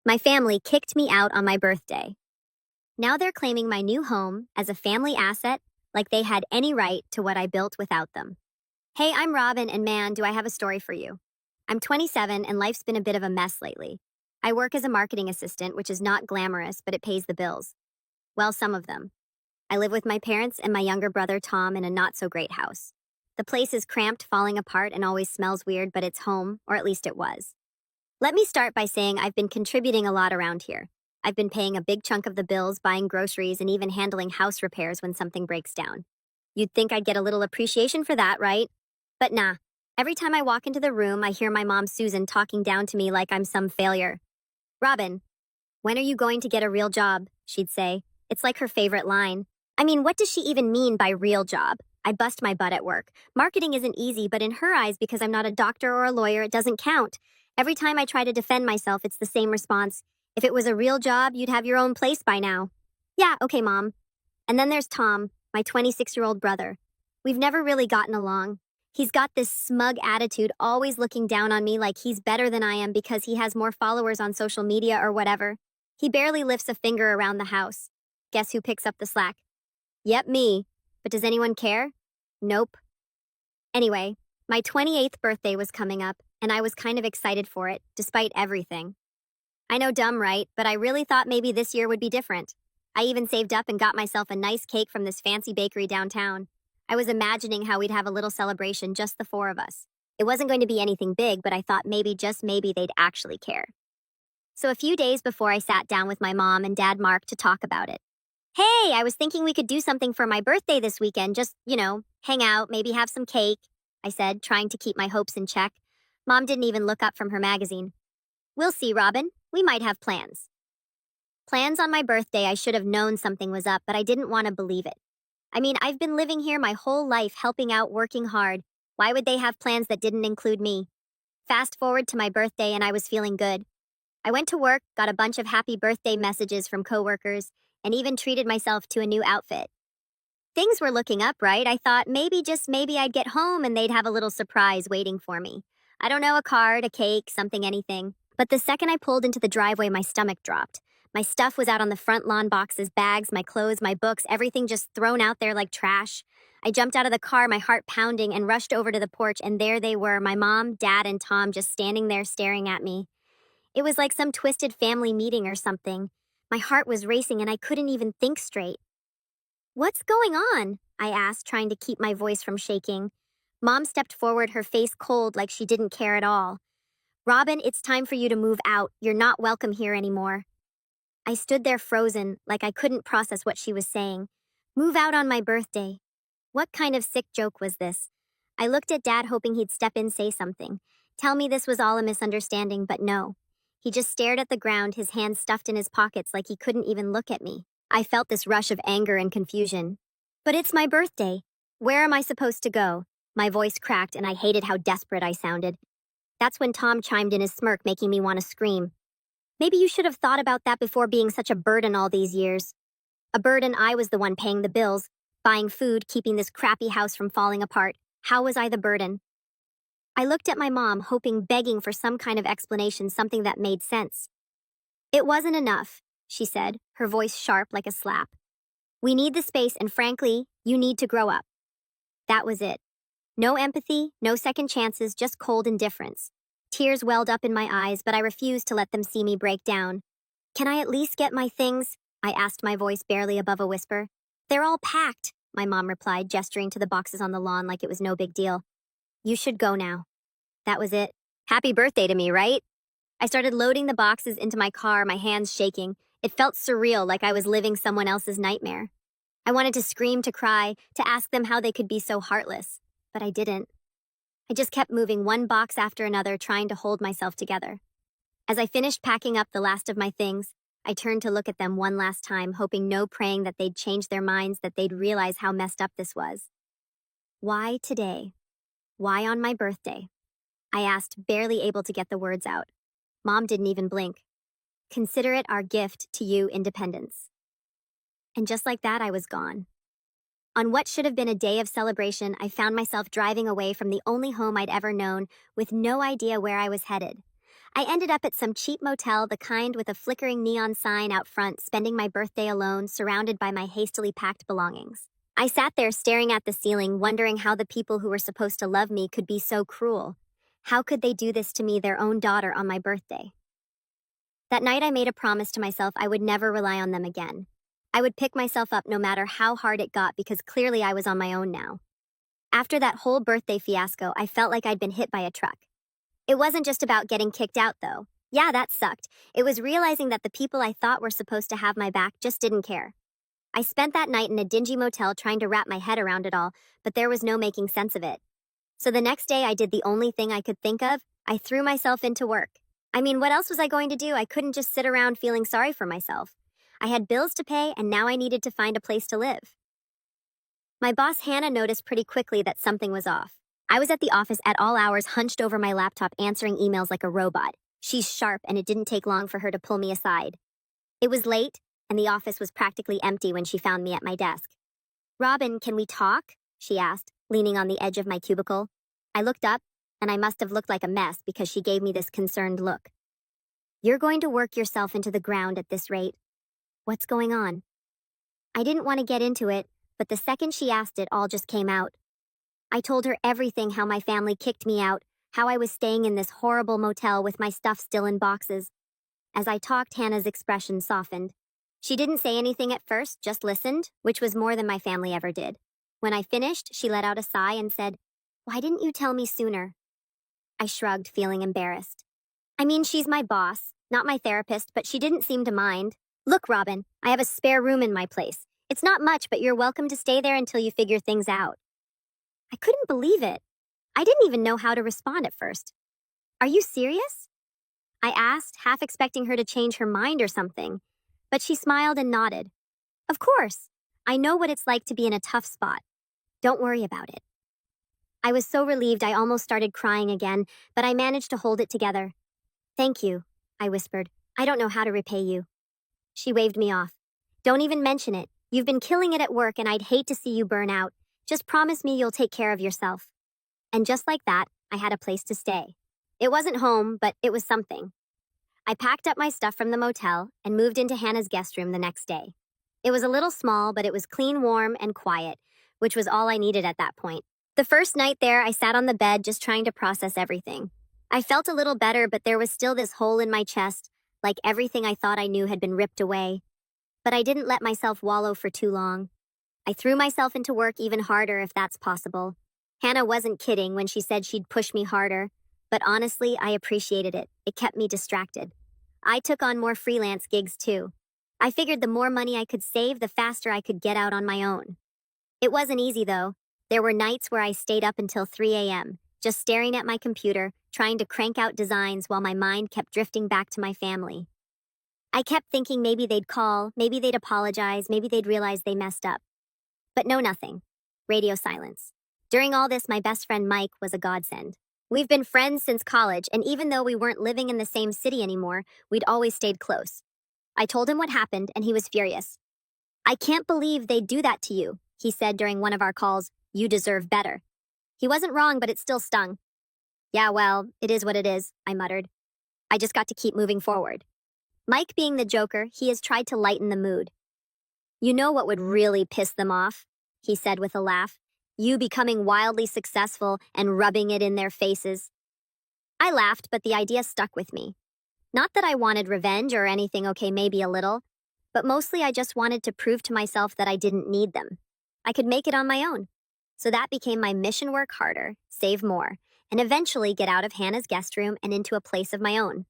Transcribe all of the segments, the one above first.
My family kicked me out on my birthday. Now they're claiming my new home as a family asset, like they had any right to what I built without them. Hey, I'm Robin, and man, do I have a story for you. I'm 27, and life's been a bit of a mess lately. I work as a marketing assistant, which is not glamorous, but it pays the bills. Well, some of them. I live with my parents and my younger brother, Tom, in a not-so-great house. The place is cramped, falling apart, and always smells weird, but it's home, or at least it was. Let me start by saying I've been contributing a lot around here. I've been paying a big chunk of the bills, buying groceries, and even handling house repairs when something breaks down. You'd think I'd get a little appreciation for that, right? But nah. Every time I walk into the room, I hear my mom, Susan, talking down to me like I'm some failure. Robin, when are you going to get a real job? She'd say. It's like her favorite line. I mean, what does she even mean by real job? I bust my butt at work. Marketing isn't easy, but in her eyes, because I'm not a doctor or a lawyer, it doesn't count. Every time I try to defend myself, it's the same response. If it was a real job, you'd have your own place by now. Yeah, okay, Mom. And then there's Tom, my 26-year-old brother. We've never really gotten along. He's got this smug attitude, always looking down on me like he's better than I am because he has more followers on social media or whatever. He barely lifts a finger around the house. Guess who picks up the slack? Yep, me. But does anyone care? Nope. Anyway, my 28th birthday was coming up, and I was kind of excited for it, despite everything. I know, dumb, right? But I really thought maybe this year would be different. I even saved up and got myself a nice cake from this fancy bakery downtown. I was imagining how we'd have a little celebration, just the four of us. It wasn't going to be anything big, but I thought maybe, just maybe, they'd actually care. So a few days before, I sat down with my mom and Dad Mark to talk about it. Hey, I was thinking we could do something for my birthday this weekend, just, hang out, maybe have some cake, I said, trying to keep my hopes in check. Mom didn't even look up from her magazine. We'll see, Robin. We might have plans. Plans on my birthday. I should have known something was up, but I didn't want to believe it. I mean, I've been living here my whole life, helping out, working hard. Why would they have plans that didn't include me? Fast forward to my birthday, and I was feeling good. I went to work, got a bunch of happy birthday messages from coworkers, and even treated myself to a new outfit. Things were looking up, right? I thought maybe, just maybe, I'd get home and they'd have a little surprise waiting for me. I don't know, a card, a cake, something, anything. But the second I pulled into the driveway, my stomach dropped. My stuff was out on the front lawn, boxes, bags, my clothes, my books, everything just thrown out there like trash. I jumped out of the car, my heart pounding, and rushed over to the porch, and there they were, my mom, Dad, and Tom, just standing there staring at me. It was like some twisted family meeting or something. My heart was racing, and I couldn't even think straight. What's going on? I asked, trying to keep my voice from shaking. Mom stepped forward, her face cold like she didn't care at all. Robin, it's time for you to move out. You're not welcome here anymore. I stood there frozen, like I couldn't process what she was saying. Move out on my birthday. What kind of sick joke was this? I looked at Dad, hoping he'd step in, say something. Tell me this was all a misunderstanding, but no. He just stared at the ground, his hands stuffed in his pockets like he couldn't even look at me. I felt this rush of anger and confusion. But it's my birthday. Where am I supposed to go? My voice cracked, and I hated how desperate I sounded. That's when Tom chimed in, his smirk making me want to scream. Maybe you should have thought about that before being such a burden all these years. A burden. I was the one paying the bills, buying food, keeping this crappy house from falling apart. How was I the burden? I looked at my mom, hoping, begging for some kind of explanation, something that made sense. It wasn't enough, she said, her voice sharp like a slap. We need the space, and frankly, you need to grow up. That was it. No empathy, no second chances, just cold indifference. Tears welled up in my eyes, but I refused to let them see me break down. Can I at least get my things? I asked, my voice barely above a whisper. They're all packed, my mom replied, gesturing to the boxes on the lawn like it was no big deal. You should go now. That was it. Happy birthday to me, right? I started loading the boxes into my car, my hands shaking. It felt surreal, like I was living someone else's nightmare. I wanted to scream, to cry, to ask them how they could be so heartless. But I didn't. I just kept moving one box after another, trying to hold myself together. As I finished packing up the last of my things, I turned to look at them one last time, hoping, no, praying that they'd change their minds, that they'd realize how messed up this was. Why today? Why on my birthday? I asked, barely able to get the words out. Mom didn't even blink. Consider it our gift to you, independence. And just like that, I was gone. On what should have been a day of celebration, I found myself driving away from the only home I'd ever known, with no idea where I was headed. I ended up at some cheap motel, the kind with a flickering neon sign out front, spending my birthday alone, surrounded by my hastily packed belongings. I sat there staring at the ceiling, wondering how the people who were supposed to love me could be so cruel. How could they do this to me, their own daughter, on my birthday? That night, I made a promise to myself I would never rely on them again. I would pick myself up no matter how hard it got, because clearly I was on my own now. After that whole birthday fiasco, I felt like I'd been hit by a truck. It wasn't just about getting kicked out, though. Yeah, that sucked. It was realizing that the people I thought were supposed to have my back just didn't care. I spent that night in a dingy motel trying to wrap my head around it all, but there was no making sense of it. So the next day, I did the only thing I could think of. I threw myself into work. I mean, what else was I going to do? I couldn't just sit around feeling sorry for myself. I had bills to pay, and now I needed to find a place to live. My boss, Hannah, noticed pretty quickly that something was off. I was at the office at all hours, hunched over my laptop, answering emails like a robot. She's sharp, and it didn't take long for her to pull me aside. It was late, and the office was practically empty when she found me at my desk. "Robin, can we talk?" she asked, leaning on the edge of my cubicle. I looked up, and I must have looked like a mess because she gave me this concerned look. "You're going to work yourself into the ground at this rate. What's going on?" I didn't want to get into it, but the second she asked, it all just came out. I told her everything: how my family kicked me out, how I was staying in this horrible motel with my stuff still in boxes. As I talked, Hannah's expression softened. She didn't say anything at first, just listened, which was more than my family ever did. When I finished, she let out a sigh and said, "Why didn't you tell me sooner?" I shrugged, feeling embarrassed. I mean, she's my boss, not my therapist, but she didn't seem to mind. "Look, Robin, I have a spare room in my place. It's not much, but you're welcome to stay there until you figure things out." I couldn't believe it. I didn't even know how to respond at first. "Are you serious?" I asked, half expecting her to change her mind or something. But she smiled and nodded. "Of course. I know what it's like to be in a tough spot. Don't worry about it." I was so relieved I almost started crying again, but I managed to hold it together. "Thank you," I whispered. "I don't know how to repay you." She waved me off. "Don't even mention it. You've been killing it at work, and I'd hate to see you burn out. Just promise me you'll take care of yourself." And just like that, I had a place to stay. It wasn't home, but it was something. I packed up my stuff from the motel and moved into Hannah's guest room the next day. It was a little small, but it was clean, warm, and quiet, which was all I needed at that point. The first night there, I sat on the bed just trying to process everything. I felt a little better, but there was still this hole in my chest, like everything I thought I knew had been ripped away. But I didn't let myself wallow for too long. I threw myself into work even harder, if that's possible. Hannah wasn't kidding when she said she'd push me harder. But honestly, I appreciated it. It kept me distracted. I took on more freelance gigs too. I figured the more money I could save, the faster I could get out on my own. It wasn't easy though. There were nights where I stayed up until 3 a.m., just staring at my computer, trying to crank out designs while my mind kept drifting back to my family. I kept thinking maybe they'd call, maybe they'd apologize, maybe they'd realize they messed up. But no, nothing. Radio silence. During all this, my best friend Mike was a godsend. We've been friends since college, and even though we weren't living in the same city anymore, we'd always stayed close. I told him what happened, and he was furious. "I can't believe they'd do that to you," he said during one of our calls. "You deserve better." He wasn't wrong, but it still stung. "Yeah, well, it is what it is," I muttered. "I just got to keep moving forward." Mike, being the joker, he has tried to lighten the mood. "You know what would really piss them off?" he said with a laugh. "You becoming wildly successful and rubbing it in their faces." I laughed, but the idea stuck with me. Not that I wanted revenge or anything, okay, maybe a little, but mostly I just wanted to prove to myself that I didn't need them. I could make it on my own. So that became my mission: work harder, save more, and eventually get out of Hannah's guest room and into a place of my own.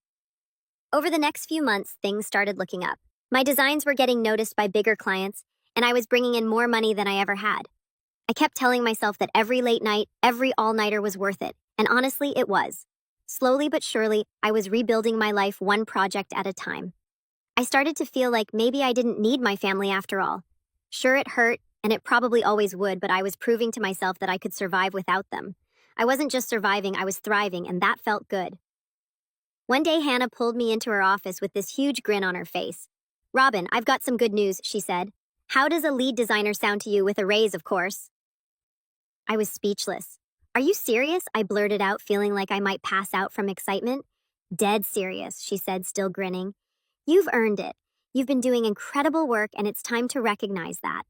Over the next few months, things started looking up. My designs were getting noticed by bigger clients, and I was bringing in more money than I ever had. I kept telling myself that every late night, every all-nighter was worth it, and honestly, it was. Slowly but surely, I was rebuilding my life one project at a time. I started to feel like maybe I didn't need my family after all. Sure, it hurt, and it probably always would, but I was proving to myself that I could survive without them. I wasn't just surviving, I was thriving, and that felt good. One day, Hannah pulled me into her office with this huge grin on her face. "Robin, I've got some good news," she said. "How does a lead designer sound to you, with a raise, of course?" I was speechless. "Are you serious?" I blurted out, feeling like I might pass out from excitement. Dead serious, she said, still grinning. You've earned it. You've been doing incredible work, and it's time to recognize that.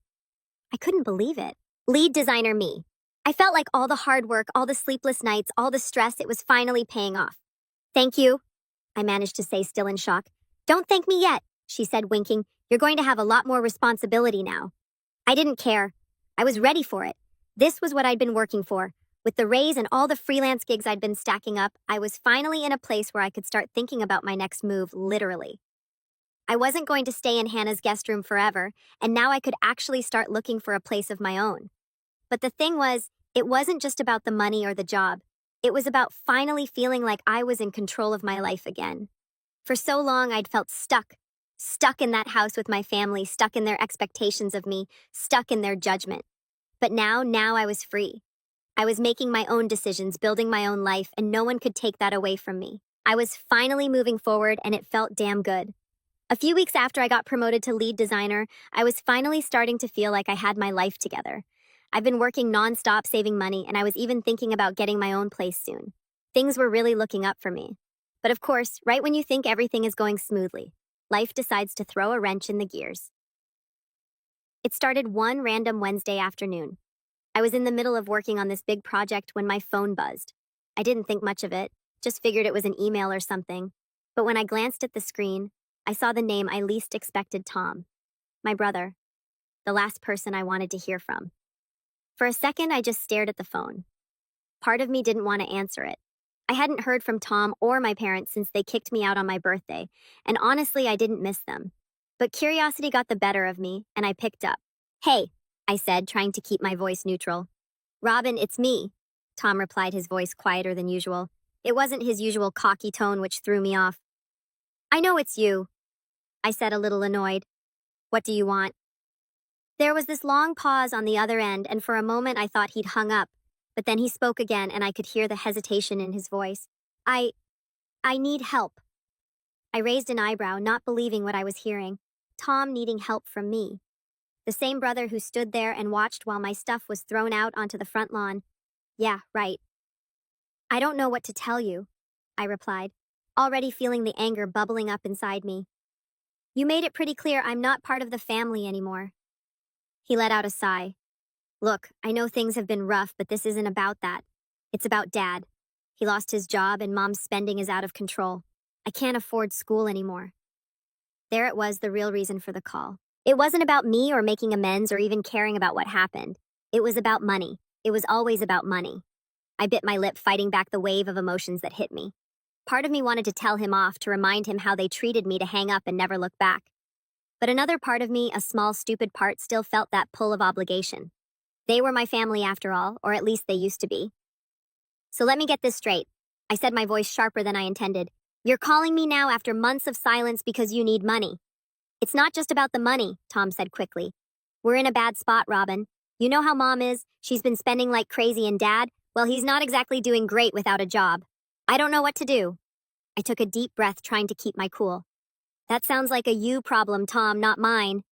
I couldn't believe it. Lead designer me. I felt like all the hard work, all the sleepless nights, all the stress, it was finally paying off. Thank you, I managed to say, still in shock. Don't thank me yet, she said, winking. You're going to have a lot more responsibility now. I didn't care. I was ready for it. This was what I'd been working for. With the raise and all the freelance gigs I'd been stacking up, I was finally in a place where I could start thinking about my next move, literally. I wasn't going to stay in Hannah's guest room forever, and now I could actually start looking for a place of my own. But the thing was, it wasn't just about the money or the job. It was about finally feeling like I was in control of my life again. For so long, I'd felt stuck in that house with my family, stuck in their expectations of me, stuck in their judgment. But now I was free. I was making my own decisions, building my own life, and no one could take that away from me. I was finally moving forward, and it felt damn good. A few weeks after I got promoted to lead designer, I was finally starting to feel like I had my life together. I've been working nonstop saving money, and I was even thinking about getting my own place soon. Things were really looking up for me. But of course, right when you think everything is going smoothly, life decides to throw a wrench in the gears. It started one random Wednesday afternoon. I was in the middle of working on this big project when my phone buzzed. I didn't think much of it, just figured it was an email or something. But when I glanced at the screen, I saw the name I least expected, Tom. My brother. The last person I wanted to hear from. For a second, I just stared at the phone. Part of me didn't want to answer it. I hadn't heard from Tom or my parents since they kicked me out on my birthday, and honestly, I didn't miss them. But curiosity got the better of me, and I picked up. Hey, I said, trying to keep my voice neutral. Robin, it's me, Tom replied, his voice quieter than usual. It wasn't his usual cocky tone, which threw me off. I know it's you, I said, a little annoyed. What do you want? There was this long pause on the other end, and for a moment I thought he'd hung up, but then he spoke again, and I could hear the hesitation in his voice. I need help. I raised an eyebrow, not believing what I was hearing. Tom needing help from me. The same brother who stood there and watched while my stuff was thrown out onto the front lawn. Yeah, right. I don't know what to tell you, I replied, already feeling the anger bubbling up inside me. You made it pretty clear I'm not part of the family anymore. He let out a sigh. Look, I know things have been rough, but this isn't about that. It's about Dad. He lost his job and Mom's spending is out of control. I can't afford school anymore. There it was, the real reason for the call. It wasn't about me or making amends or even caring about what happened. It was about money. It was always about money. I bit my lip, fighting back the wave of emotions that hit me. Part of me wanted to tell him off, to remind him how they treated me, to hang up and never look back. But another part of me, a small, stupid part, still felt that pull of obligation. They were my family after all, or at least they used to be. So let me get this straight, I said, my voice sharper than I intended. You're calling me now after months of silence because you need money. It's not just about the money, Tom said quickly. We're in a bad spot, Robin. You know how Mom is. She's been spending like crazy, and Dad, well, he's not exactly doing great without a job. I don't know what to do. I took a deep breath, trying to keep my cool. That sounds like a you problem, Tom, not mine.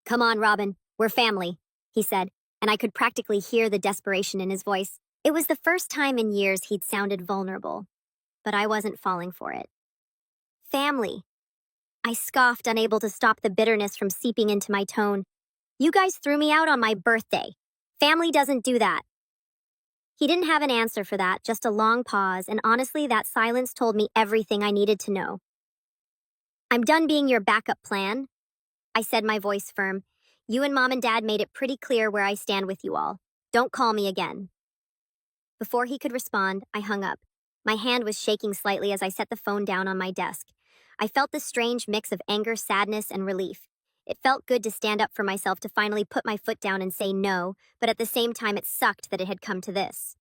Come on, Robin, we're family, he said, and I could practically hear the desperation in his voice. It was the first time in years he'd sounded vulnerable, but I wasn't falling for it. Family. I scoffed, unable to stop the bitterness from seeping into my tone. You guys threw me out on my birthday. Family doesn't do that. He didn't have an answer for that, just a long pause, and honestly, that silence told me everything I needed to know. I'm done being your backup plan, I said, my voice firm. You and Mom and Dad made it pretty clear where I stand with you all. Don't call me again. Before he could respond, I hung up. My hand was shaking slightly as I set the phone down on my desk. I felt the strange mix of anger, sadness, and relief. It felt good to stand up for myself, to finally put my foot down and say no, but at the same time it sucked that it had come to this.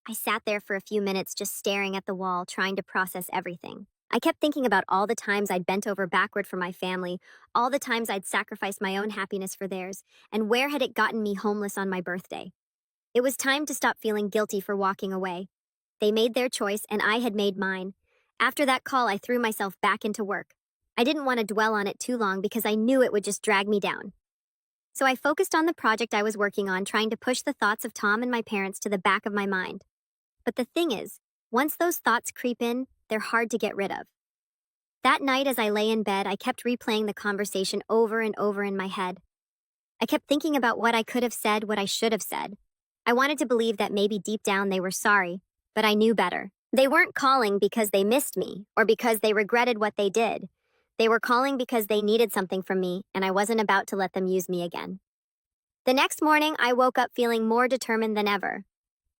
I sat there for a few minutes, just staring at the wall, trying to process everything. I kept thinking about all the times I'd bent over backward for my family, all the times I'd sacrificed my own happiness for theirs, and where had it gotten me homeless on my birthday? It was time to stop feeling guilty for walking away. They made their choice, and I had made mine. After that call, I threw myself back into work. I didn't want to dwell on it too long because I knew it would just drag me down. So I focused on the project I was working on, trying to push the thoughts of Tom and my parents to the back of my mind. But the thing is, once those thoughts creep in, they're hard to get rid of. That night, as I lay in bed, I kept replaying the conversation over and over in my head. I kept thinking about what I could have said, what I should have said. I wanted to believe that maybe deep down they were sorry, but I knew better. They weren't calling because they missed me or because they regretted what they did. They were calling because they needed something from me, and I wasn't about to let them use me again. The next morning, I woke up feeling more determined than ever.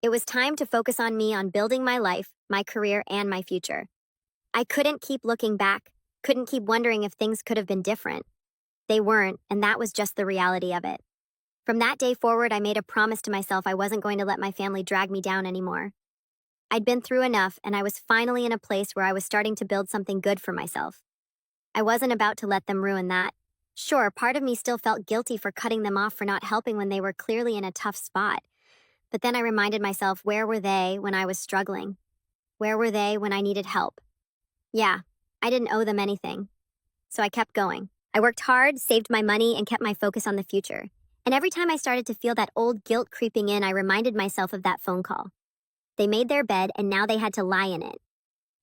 It was time to focus on me, on building my life, my career, and my future. I couldn't keep looking back, couldn't keep wondering if things could have been different. They weren't, and that was just the reality of it. From that day forward, I made a promise to myself I wasn't going to let my family drag me down anymore. I'd been through enough, and I was finally in a place where I was starting to build something good for myself. I wasn't about to let them ruin that. Sure, part of me still felt guilty for cutting them off for not helping when they were clearly in a tough spot. But then I reminded myself, where were they when I was struggling? Where were they when I needed help? Yeah, I didn't owe them anything. So I kept going. I worked hard, saved my money, and kept my focus on the future. And every time I started to feel that old guilt creeping in, I reminded myself of that phone call. They made their bed, and now they had to lie in it.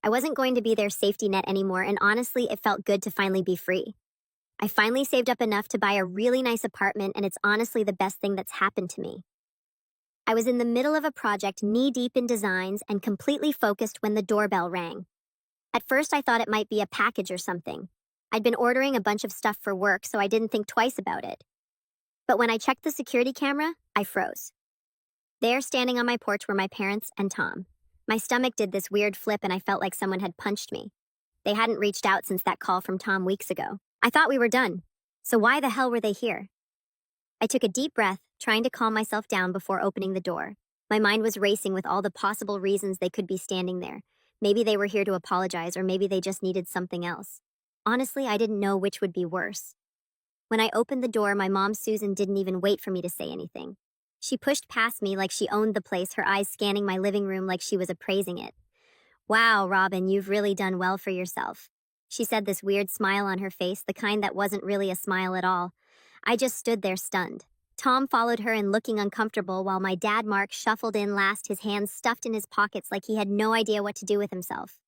I wasn't going to be their safety net anymore, and honestly, it felt good to finally be free. I finally saved up enough to buy a really nice apartment, and it's honestly the best thing that's happened to me. I was in the middle of a project knee-deep in designs and completely focused when the doorbell rang. At first, I thought it might be a package or something. I'd been ordering a bunch of stuff for work, so I didn't think twice about it. But when I checked the security camera, I froze. There, standing on my porch, were my parents and Tom. My stomach did this weird flip, and I felt like someone had punched me. They hadn't reached out since that call from Tom weeks ago. I thought we were done. So why the hell were they here? I took a deep breath, trying to calm myself down before opening the door. My mind was racing with all the possible reasons they could be standing there. Maybe they were here to apologize, or maybe they just needed something else. Honestly, I didn't know which would be worse. When I opened the door, my mom, Susan, didn't even wait for me to say anything. She pushed past me like she owned the place, her eyes scanning my living room like she was appraising it. "Wow, Robin, you've really done well for yourself," she said, this weird smile on her face, the kind that wasn't really a smile at all. I just stood there stunned. Tom followed her and looking uncomfortable while my dad, Mark, shuffled in last, his hands stuffed in his pockets like he had no idea what to do with himself.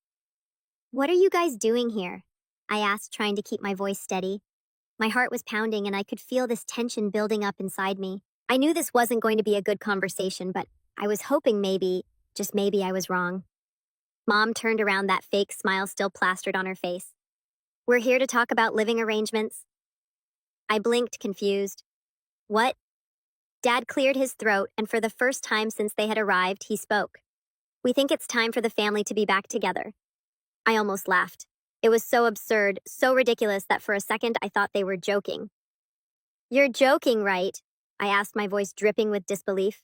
"What are you guys doing here?" I asked, trying to keep my voice steady. My heart was pounding, and I could feel this tension building up inside me. I knew this wasn't going to be a good conversation, but I was hoping maybe, just maybe, I was wrong. Mom turned around, that fake smile still plastered on her face. "We're here to talk about living arrangements." I blinked, confused. "What?" Dad cleared his throat, and for the first time since they had arrived, he spoke. "We think it's time for the family to be back together." I almost laughed. It was so absurd, so ridiculous that for a second I thought they were joking. "You're joking, right?" I asked, my voice dripping with disbelief.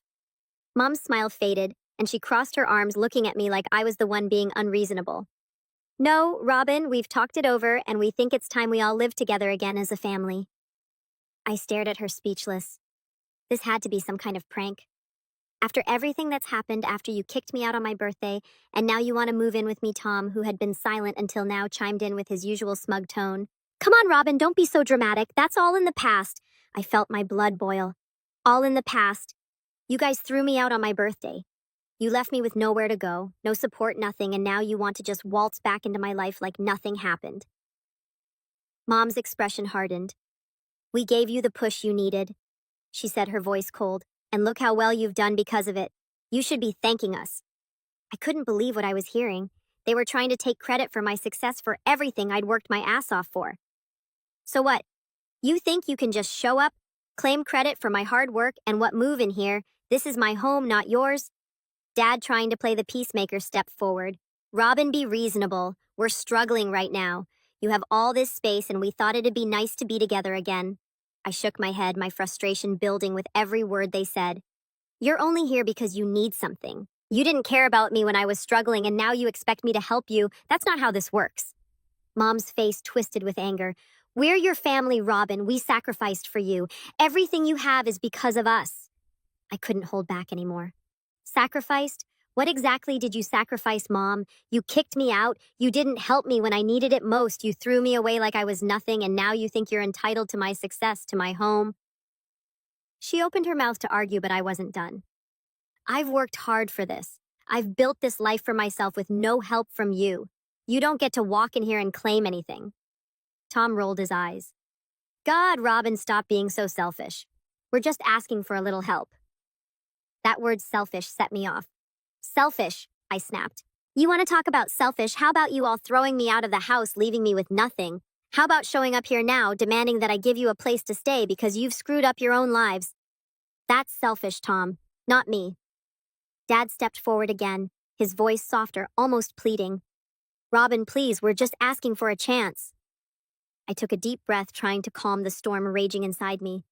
Mom's smile faded, and she crossed her arms, looking at me like I was the one being unreasonable. "No, Robin, we've talked it over, and we think it's time we all live together again as a family." I stared at her, speechless. This had to be some kind of prank. After everything that's happened, after you kicked me out on my birthday, and now you want to move in with me, Tom, who had been silent until now, chimed in with his usual smug tone. "Come on, Robin, don't be so dramatic. That's all in the past." I felt my blood boil. "All in the past. You guys threw me out on my birthday. You left me with nowhere to go, no support, nothing, and now you want to just waltz back into my life like nothing happened." Mom's expression hardened. "We gave you the push you needed," she said, her voice cold. "And look how well you've done because of it. You should be thanking us." I couldn't believe what I was hearing. They were trying to take credit for my success, for everything I'd worked my ass off for. "So what? You think you can just show up, claim credit for my hard work, and what, move in here? This is my home, not yours?" Dad, trying to play the peacemaker, stepped forward. "Robin, be reasonable. We're struggling right now. You have all this space, and we thought it'd be nice to be together again." I shook my head, my frustration building with every word they said. "You're only here because you need something. You didn't care about me when I was struggling, and now you expect me to help you. That's not how this works." Mom's face twisted with anger. "We're your family, Robin. We sacrificed for you. Everything you have is because of us." I couldn't hold back anymore. "Sacrificed? What exactly did you sacrifice, Mom? You kicked me out. You didn't help me when I needed it most. You threw me away like I was nothing, and now you think you're entitled to my success, to my home." She opened her mouth to argue, but I wasn't done. "I've worked hard for this. I've built this life for myself with no help from you. You don't get to walk in here and claim anything. Tom rolled his eyes. God, Robin, stop being so selfish. We're just asking for a little help. That word selfish set me off. Selfish, I snapped. You want to talk about selfish? How about you all throwing me out of the house, leaving me with nothing? How about showing up here now, demanding that I give you a place to stay because you've screwed up your own lives? That's selfish, Tom, not me. Dad stepped forward again, his voice softer, almost pleading. Robin, please, we're just asking for a chance. I took a deep breath, trying to calm the storm raging inside me.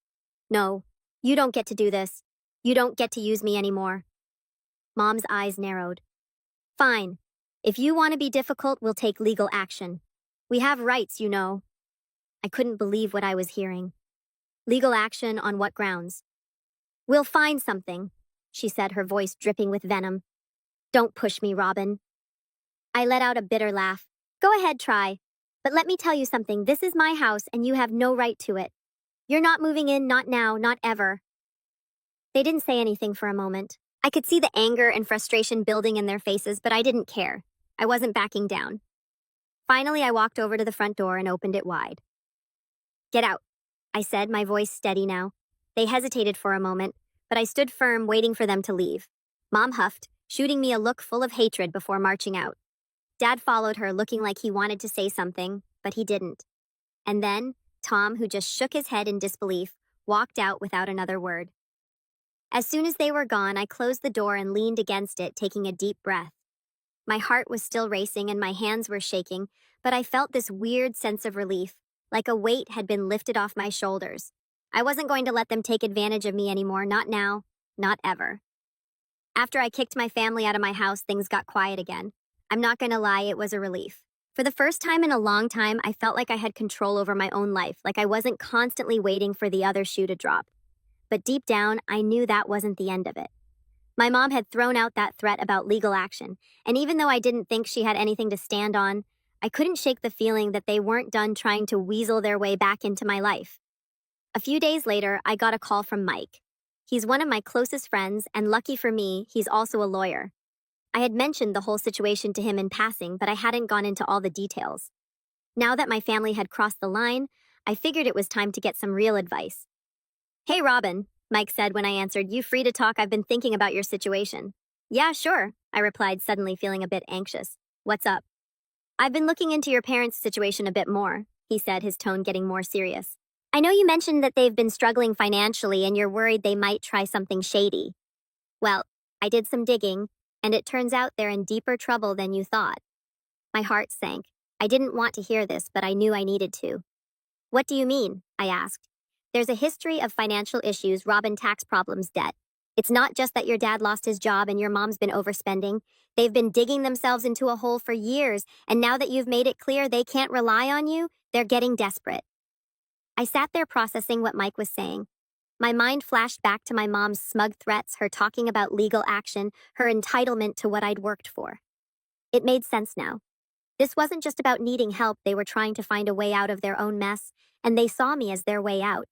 No, you don't get to do this. You don't get to use me anymore. Mom's eyes narrowed. Fine. If you want to be difficult, we'll take legal action. We have rights, you know. I couldn't believe what I was hearing. Legal action on what grounds? We'll find something, she said, her voice dripping with venom. Don't push me, Robin. I let out a bitter laugh. Go ahead, try. But let me tell you something, this is my house and you have no right to it. You're not moving in, not now, not ever. They didn't say anything for a moment. I could see the anger and frustration building in their faces, but I didn't care. I wasn't backing down. Finally, I walked over to the front door and opened it wide. Get out, I said, my voice steady now. They hesitated for a moment, but I stood firm, waiting for them to leave. Mom huffed, shooting me a look full of hatred before marching out. Dad followed her, looking like he wanted to say something, but he didn't. And then, Tom, who just shook his head in disbelief, walked out without another word. As soon as they were gone, I closed the door and leaned against it, taking a deep breath. My heart was still racing and my hands were shaking, but I felt this weird sense of relief, like a weight had been lifted off my shoulders. I wasn't going to let them take advantage of me anymore, not now, not ever. After I kicked my family out of my house, things got quiet again. I'm not going to lie, it was a relief. For the first time in a long time, I felt like I had control over my own life, like I wasn't constantly waiting for the other shoe to drop. But deep down, I knew that wasn't the end of it. My mom had thrown out that threat about legal action, and even though I didn't think she had anything to stand on, I couldn't shake the feeling that they weren't done trying to weasel their way back into my life. A few days later, I got a call from Mike. He's one of my closest friends, and lucky for me, he's also a lawyer. I had mentioned the whole situation to him in passing, but I hadn't gone into all the details. Now that my family had crossed the line, I figured it was time to get some real advice. Hey, Robin, Mike said when I answered, you free to talk? I've been thinking about your situation. Yeah, sure, I replied, suddenly feeling a bit anxious. What's up? I've been looking into your parents' situation a bit more, he said, his tone getting more serious. I know you mentioned that they've been struggling financially and you're worried they might try something shady. Well, I did some digging, and it turns out they're in deeper trouble than you thought. My heart sank. I didn't want to hear this, but I knew I needed to. What do you mean? I asked. There's a history of financial issues, Robin, tax problems, debt. It's not just that your dad lost his job and your mom's been overspending. They've been digging themselves into a hole for years, and now that you've made it clear they can't rely on you, they're getting desperate. I sat there processing what Mike was saying. My mind flashed back to my mom's smug threats, her talking about legal action, her entitlement to what I'd worked for. It made sense now. This wasn't just about needing help, they were trying to find a way out of their own mess, and they saw me as their way out.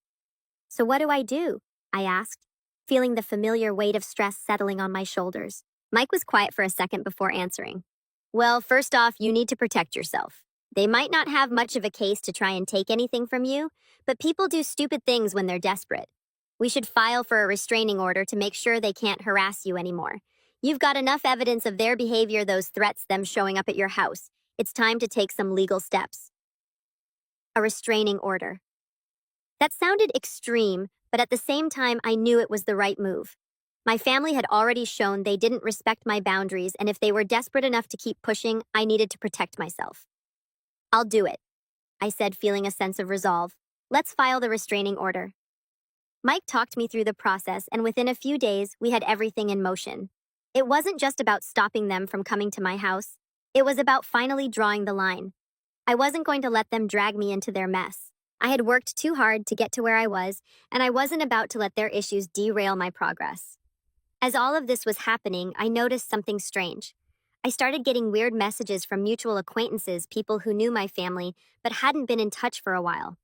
So what do? I asked, feeling the familiar weight of stress settling on my shoulders. Mike was quiet for a second before answering. Well, first off, you need to protect yourself. They might not have much of a case to try and take anything from you, but people do stupid things when they're desperate. We should file for a restraining order to make sure they can't harass you anymore. You've got enough evidence of their behavior, those threats, them showing up at your house. It's time to take some legal steps. A restraining order. That sounded extreme, but at the same time, I knew it was the right move. My family had already shown they didn't respect my boundaries, and if they were desperate enough to keep pushing, I needed to protect myself. I'll do it, I said, feeling a sense of resolve. Let's file the restraining order. Mike talked me through the process, and within a few days, we had everything in motion. It wasn't just about stopping them from coming to my house. It was about finally drawing the line. I wasn't going to let them drag me into their mess. I had worked too hard to get to where I was, and I wasn't about to let their issues derail my progress. As all of this was happening, I noticed something strange. I started getting weird messages from mutual acquaintances, people who knew my family, but hadn't been in touch for a while.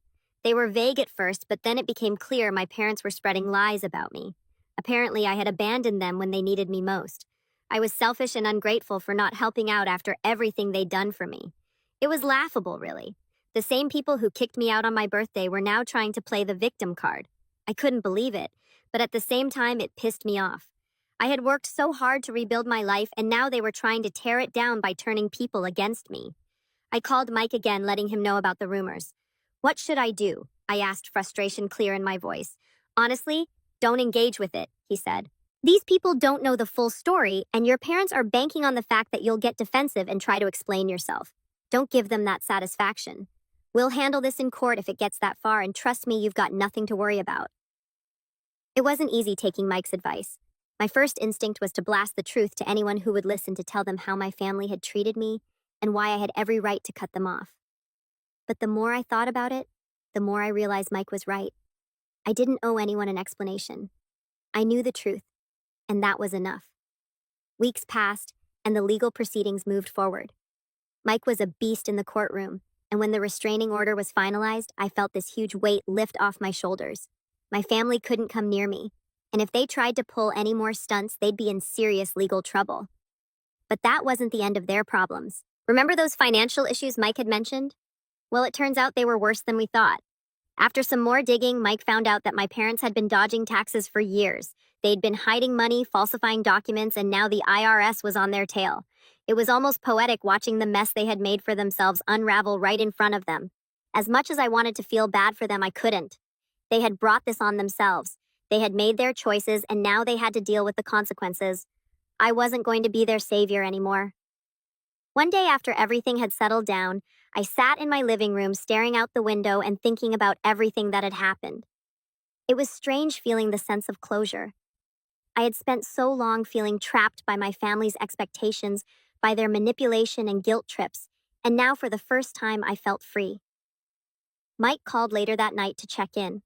They were vague at first, but then it became clear my parents were spreading lies about me. Apparently, I had abandoned them when they needed me most. I was selfish and ungrateful for not helping out after everything they'd done for me. It was laughable, really. The same people who kicked me out on my birthday were now trying to play the victim card. I couldn't believe it, but at the same time, it pissed me off. I had worked so hard to rebuild my life, and now they were trying to tear it down by turning people against me. I called Mike again, letting him know about the rumors. What should I do? I asked, frustration clear in my voice. Honestly, don't engage with it, he said. These people don't know the full story, and your parents are banking on the fact that you'll get defensive and try to explain yourself. Don't give them that satisfaction. We'll handle this in court if it gets that far, and trust me, you've got nothing to worry about. It wasn't easy taking Mike's advice. My first instinct was to blast the truth to anyone who would listen, to tell them how my family had treated me and why I had every right to cut them off. But the more I thought about it, the more I realized Mike was right. I didn't owe anyone an explanation. I knew the truth, and that was enough. Weeks passed, and the legal proceedings moved forward. Mike was a beast in the courtroom, and when the restraining order was finalized, I felt this huge weight lift off my shoulders. My family couldn't come near me, and if they tried to pull any more stunts, they'd be in serious legal trouble. But that wasn't the end of their problems. Remember those financial issues Mike had mentioned? Well, it turns out they were worse than we thought. After some more digging, Mike found out that my parents had been dodging taxes for years. They'd been hiding money, falsifying documents, and now the IRS was on their tail. It was almost poetic watching the mess they had made for themselves unravel right in front of them. As much as I wanted to feel bad for them, I couldn't. They had brought this on themselves. They had made their choices, and now they had to deal with the consequences. I wasn't going to be their savior anymore. One day after everything had settled down, I sat in my living room staring out the window and thinking about everything that had happened. It was strange feeling the sense of closure. I had spent so long feeling trapped by my family's expectations, by their manipulation and guilt trips, and now for the first time I felt free. Mike called later that night to check in.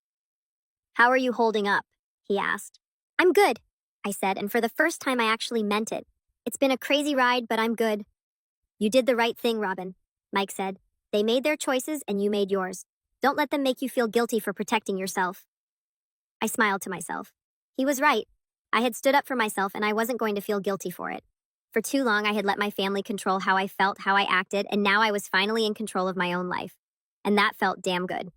"How are you holding up?" he asked. "I'm good," I said, and for the first time I actually meant it. "It's been a crazy ride, but I'm good." "You did the right thing, Robin," Mike said. "They made their choices and you made yours. Don't let them make you feel guilty for protecting yourself." I smiled to myself. He was right. I had stood up for myself and I wasn't going to feel guilty for it. For too long I had let my family control how I felt, how I acted, and now I was finally in control of my own life. And that felt damn good.